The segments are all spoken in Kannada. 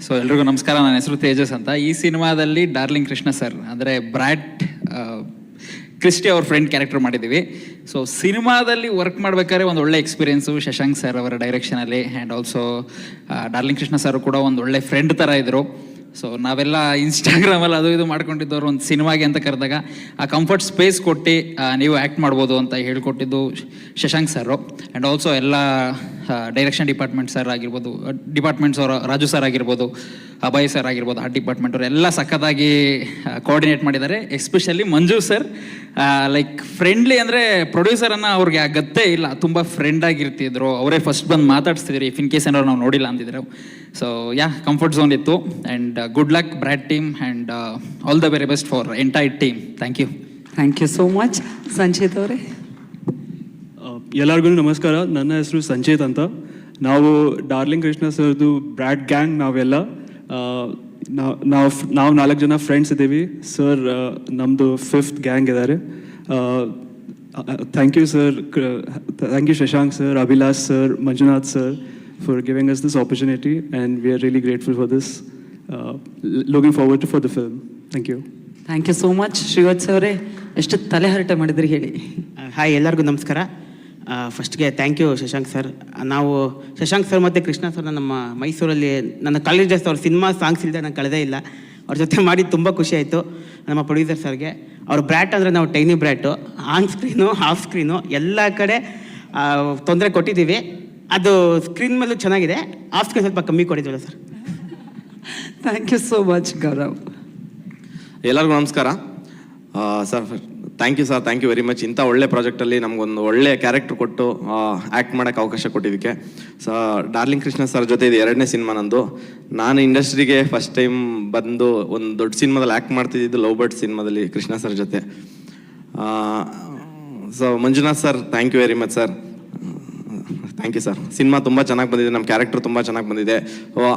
ಸೊ ಎಲ್ರಿಗೂ ನಮಸ್ಕಾರ. ನನ್ನ ಹೆಸರು ತೇಜಸ್ ಅಂತ. ಈ ಸಿನಿಮಾದಲ್ಲಿ ಡಾರ್ಲಿಂಗ್ ಕೃಷ್ಣ ಸರ್ ಅಂದರೆ ಬ್ರ್ಯಾಟ್ ಕ್ರಿಸ್ಟಿ ಅವ್ರ ಫ್ರೆಂಡ್ ಕ್ಯಾರೆಕ್ಟರ್ ಮಾಡಿದ್ದೀವಿ. ಸೊ ಸಿನಿಮಾದಲ್ಲಿ ವರ್ಕ್ ಮಾಡ್ಬೇಕಾದ್ರೆ ಒಂದು ಒಳ್ಳೆ ಎಕ್ಸ್ಪೀರಿಯೆನ್ಸು ಶಶಾಂಕ್ ಸರ್ ಅವರ ಡೈರೆಕ್ಷನಲ್ಲಿ. And also darling Krishna sir ಕೂಡ ಒಂದು ಒಳ್ಳೆ ಫ್ರೆಂಡ್ ಥರ ಇದ್ದರು. ಸೊ ನಾವೆಲ್ಲ ಇನ್ಸ್ಟಾಗ್ರಾಮಲ್ಲಿ ಅದು ಇದು ಮಾಡ್ಕೊಂಡಿದ್ದವರು ಒಂದು ಸಿನಿಮಾಗೆ ಅಂತ ಕರೆದಾಗ ಆ ಕಂಫರ್ಟ್ ಸ್ಪೇಸ್ ಕೊಟ್ಟು ನೀವು ಆ್ಯಕ್ಟ್ ಮಾಡ್ಬೋದು ಅಂತ ಹೇಳ್ಕೊಟ್ಟಿದ್ದು ಶಶಾಂಕ್ ಸರು. ಆ್ಯಂಡ್ ಆಲ್ಸೋ ಎಲ್ಲ ಡೈರೆಕ್ಷನ್ ಡಿಪಾರ್ಟ್ಮೆಂಟ್ಸ್ ಅವರು ರಾಜು ಸರ್ ಆಗಿರ್ಬೋದು, ಅಭಯ್ ಸರ್ ಆಗಿರ್ಬೋದು, ಆರ್ಟ್ ಡಿಪಾರ್ಟ್ಮೆಂಟ್ ಅವರು ಎಲ್ಲ ಸಖತ್ತಾಗಿ ಕೋಆರ್ಡಿನೇಟ್ ಮಾಡಿದ್ದಾರೆ. ಎಸ್ಪೆಷಲಿ ಮಂಜು ಸರ್ ಲೈಕ್ ಫ್ರೆಂಡ್ಲಿ ಅಂದರೆ ಪ್ರೊಡ್ಯೂಸರನ್ನು ಅವ್ರಿಗೆ ಗತ್ತೇ ಇಲ್ಲ, ತುಂಬ ಫ್ರೆಂಡ್ ಆಗಿರ್ತಿದ್ರು. ಅವರೇ ಫಸ್ಟ್ ಬಂದು ಮಾತಾಡ್ಸ್ತಿದ್ರು ಇಫ್ ಇನ್ ಕೇಸ್ ಏನಾದ್ರು ನಾವು ನೋಡಿಲ್ಲ ಅಂತಿದ್ರು. ಸೊ ಕಂಫರ್ಟ್ ಝೋನ್ ಇತ್ತು. And good luck Brat team and all the very best for entire team. Thank you so much. Sanchit ಅವರೇ. ಎಲ್ಲರಿಗೂ ನಮಸ್ಕಾರ. ನನ್ನ ಹೆಸರು ಸಂಚಿತ್ ಅಂತ. ನಾವು ಡಾರ್ಲಿಂಗ್ ಕೃಷ್ಣ ಸರ್ದು ಬ್ರ್ಯಾಟ್ ಗ್ಯಾಂಗ್ ನಾವೆಲ್ಲ ನಾವು 4 ಜನ ಫ್ರೆಂಡ್ಸ್ ಇದ್ದೀವಿ. ಸರ್ ನಮ್ಮದು 5th ಗ್ಯಾಂಗ್ ಇದ್ದಾರೆ. Thank you sir, thank you Shashank sir, Abhilash sir, Manjunath sir for giving us this opportunity, and we are really grateful for this. Looking forward for the film. Thank you. Thank you so much. Srivatsa ಅವರೇ, ಎಷ್ಟು ತಲೆ ಹರಟೆ ಮಾಡಿದ್ರಿ ಹೇಳಿ. ಹಾಯ್, ಎಲ್ಲರಿಗೂ ನಮಸ್ಕಾರ. ಫಸ್ಟ್ಗೆ ಥ್ಯಾಂಕ್ ಯು ಶಶಾಂಕ್ ಸರ್. ನಾವು ಶಶಾಂಕ್ ಸರ್ ಮತ್ತು ಕೃಷ್ಣ ಸರ್ ನಮ್ಮ ಮೈಸೂರಲ್ಲಿ ನನ್ನ ಕಾಲೇಜ್ ಡೇಸ್ ಅವ್ರ ಸಿನಿಮಾ ಸಾಂಗ್ಸ್ ಇಲ್ಲದೆ ನಾನು ಕಳೆದೇ ಇಲ್ಲ. ಅವ್ರ ಜೊತೆ ಮಾಡಿ ತುಂಬ ಖುಷಿ ಆಯಿತು. ನಮ್ಮ ಪ್ರೊಡ್ಯೂಸರ್ ಸರ್ಗೆ ಅವ್ರ ಬ್ರ್ಯಾಟ್ ಅಂದರೆ ನಾವು tiny ಬ್ರ್ಯಾಟು, on screen of screen ಎಲ್ಲ ಕಡೆ ತೊಂದರೆ ಕೊಟ್ಟಿದ್ದೀವಿ. ಅದು ಸ್ಕ್ರೀನ್ ಮೇಲೂ ಚೆನ್ನಾಗಿದೆ, ಆಫ್ ಸ್ಕ್ರೀನ್ ಸ್ವಲ್ಪ ಕಮ್ಮಿ ಕೊಟ್ಟಿದ್ದೀವಲ್ಲ sir. Thank you so much Gaurav. ಎಲ್ಲರಿಗೂ ನಮಸ್ಕಾರ sir. Thank you sir, thank you very much. ಇಂಥ ಒಳ್ಳೆ ಪ್ರಾಜೆಕ್ಟಲ್ಲಿ ನಮಗೊಂದು ಒಳ್ಳೆ ಕ್ಯಾರೆಕ್ಟರ್ ಕೊಟ್ಟು ಆ್ಯಕ್ಟ್ ಮಾಡೋಕ್ಕೆ ಅವಕಾಶ ಕೊಟ್ಟಿದ್ದಕ್ಕೆ. ಡಾರ್ಲಿಂಗ್ ಕೃಷ್ಣ ಸರ್ ಜೊತೆ ಇದು 2ನೇ ಸಿನಿಮಾ ನಂದು. ನಾನು ಇಂಡಸ್ಟ್ರಿಗೆ ಫಸ್ಟ್ ಟೈಮ್ ಬಂದು ಒಂದು ದೊಡ್ಡ ಸಿನಿಮಾದಲ್ಲಿ ಆ್ಯಕ್ಟ್ ಮಾಡ್ತಿದ್ದು ಲವ್ ಬರ್ಡ್ ಸಿನಿಮಾದಲ್ಲಿ ಕೃಷ್ಣ ಸರ್ ಜೊತೆ. Manjunath sir, thank you very much sir. Thank you sir. Cinema ತುಂಬ ಚೆನ್ನಾಗಿ ಬಂದಿದೆ, ನಮ್ಮ ಕ್ಯಾರೆಕ್ಟರ್ ತುಂಬ ಚೆನ್ನಾಗಿ ಬಂದಿದೆ.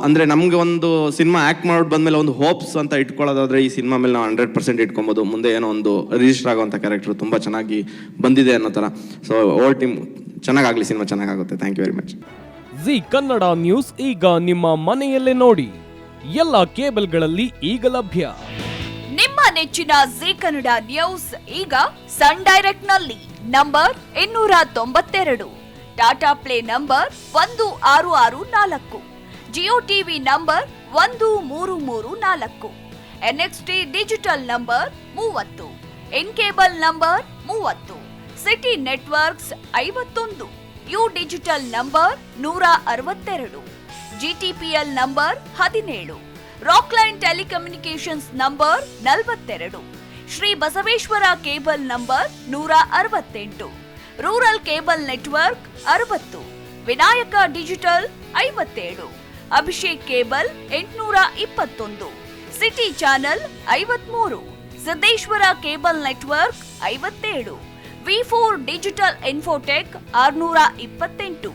ಅಂದರೆ ನಮಗೆ ಒಂದು ಸಿನಿಮಾ ಆ್ಯಕ್ಟ್ ಮಾಡಿ ಬಂದಮೇಲೆ ಒಂದು ಹೋಪ್ಸ್ ಅಂತ ಇಟ್ಕೊಳ್ಳೋದಾದರೆ ಈ ಸಿನಿಮಾ ಮೇಲೆ ನಾವು 100% ಇಟ್ಕೊಬೋದು. ಮುಂದೆ ಏನೋ ಒಂದು ರಿಜಿಸ್ಟರ್ ಆಗೋವಂಥ ಕ್ಯಾರೆಕ್ಟರ್ ತುಂಬ ಚೆನ್ನಾಗಿ ಬಂದಿದೆ ಅನ್ನೋ ಥರ. ಸೊ ಓಲ್ ಟೀಮ್ ಚೆನ್ನಾಗಾಗಲಿ, ಸಿನಿಮಾ ಚೆನ್ನಾಗಾಗುತ್ತೆ. Thank you very much. Zee Kannada news ಈಗ ನಿಮ್ಮ ಮನೆಯಲ್ಲೇ ನೋಡಿ. ಎಲ್ಲ ಕೇಬಲ್ಗಳಲ್ಲಿ ಈಗ ಲಭ್ಯ. ನಿಮ್ಮ ನೆಚ್ಚಿನ ಜಿ ಕನ್ನಡ ನ್ಯೂಸ್ ಈಗ ಸನ್ ಡೈರೆಕ್ಟ್ ನಲ್ಲಿ number 292, Tata play number 1664, Jio TV number 1334, NXT digital number 30, in cable number 30, city networks 51, U digital number 162, GTPL number 17, Rockline telecommunications number 42, Shri Basaveshwara cable number 168, rural cable network 60, Vinayaka digital 57, Abhishek cable 821, city channel 53, Siddeshwara cable network 57, V4 digital Infotech 628,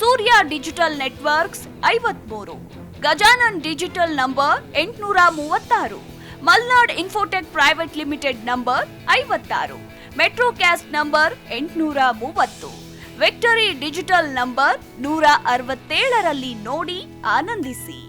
Surya digital networks 53, Gajanan digital number 836, Malnad Infotech Private Limited number 56, Metro Cast number 830, Victory Digital number 167ರಲ್ಲಿ ನೋಡಿ ಆನಂದಿಸಿ.